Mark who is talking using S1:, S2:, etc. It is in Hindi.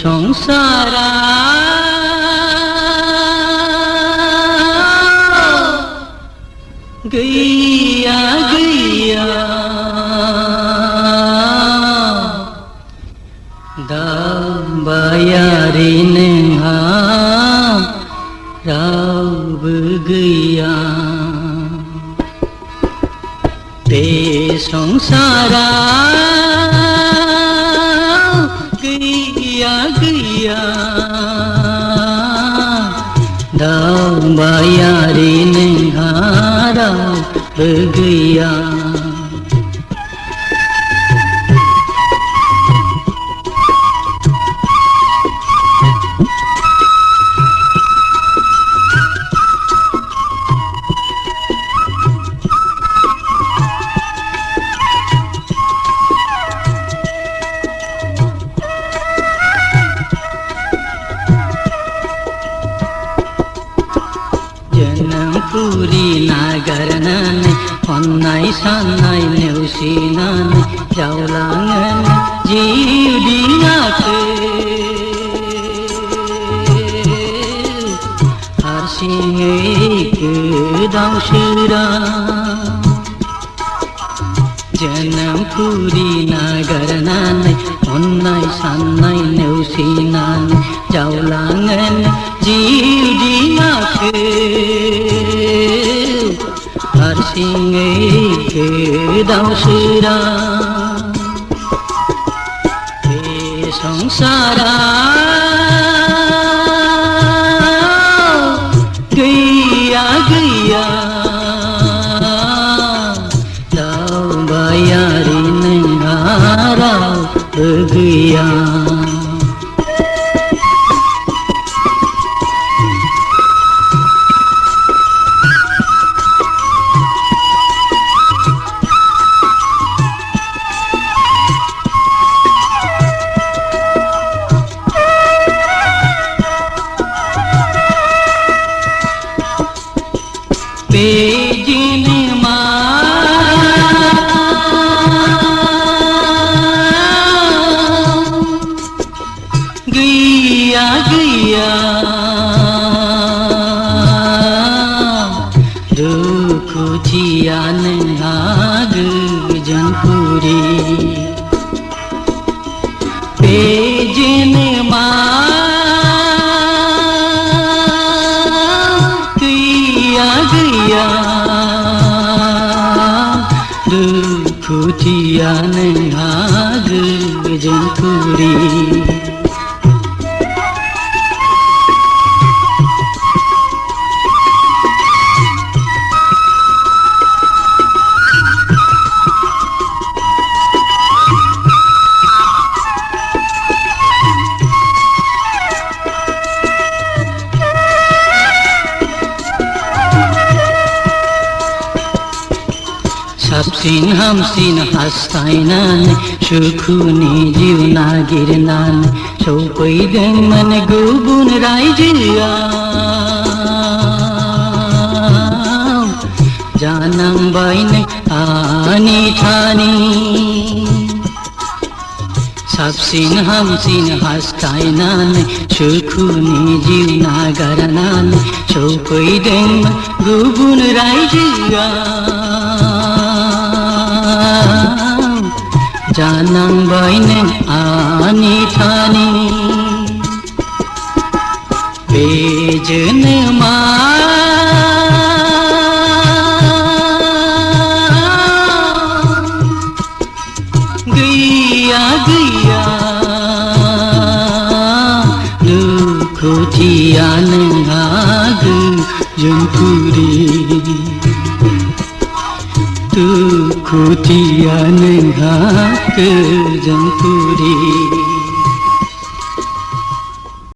S1: संसारा गैया गैया दाबायारि नोंहा रावबो गैया बे संसारा गैया गैया दाबायारि नोंहा रावबो गैया जोनोमपुरी नागारनानै खननाय साननाय नेवसिनानै जावलाङो जिउ दिङाखौ हारसिङै गोदाव सोराव जोनोमपुरी नागारनानै खननाय साननाय नेवसिनानै जावलाङो जिउ दिङाखौ हारसिङै गोदाव सोराव बे संसारा गैया गैया दावबायारि नोंहा रावबो गैया बेजिनमा गैया गैया दुखुथिया नोंहा गोजोनपुरी बेजिनमा दुखुथिया नोंहा गोजोनपुरी साबसिन हामसिन हास्थायनानै सुखुनि जिउ नागिरनानै सौफैदोंमोन गुबुन रायजोआव जानांबाय नों आनि थानि साबसिन हामसिन हास्थायनानै सुखुनि जिउ नागारनानै सौफैदोंमोन गुबुन रायजोआव जानांबाय नों आनि थानि बे जोनोमा गैया गैया दुखुथिया नोंहा गोजोनपुरी दुखुथिया नोंहा गोजोनपुरी।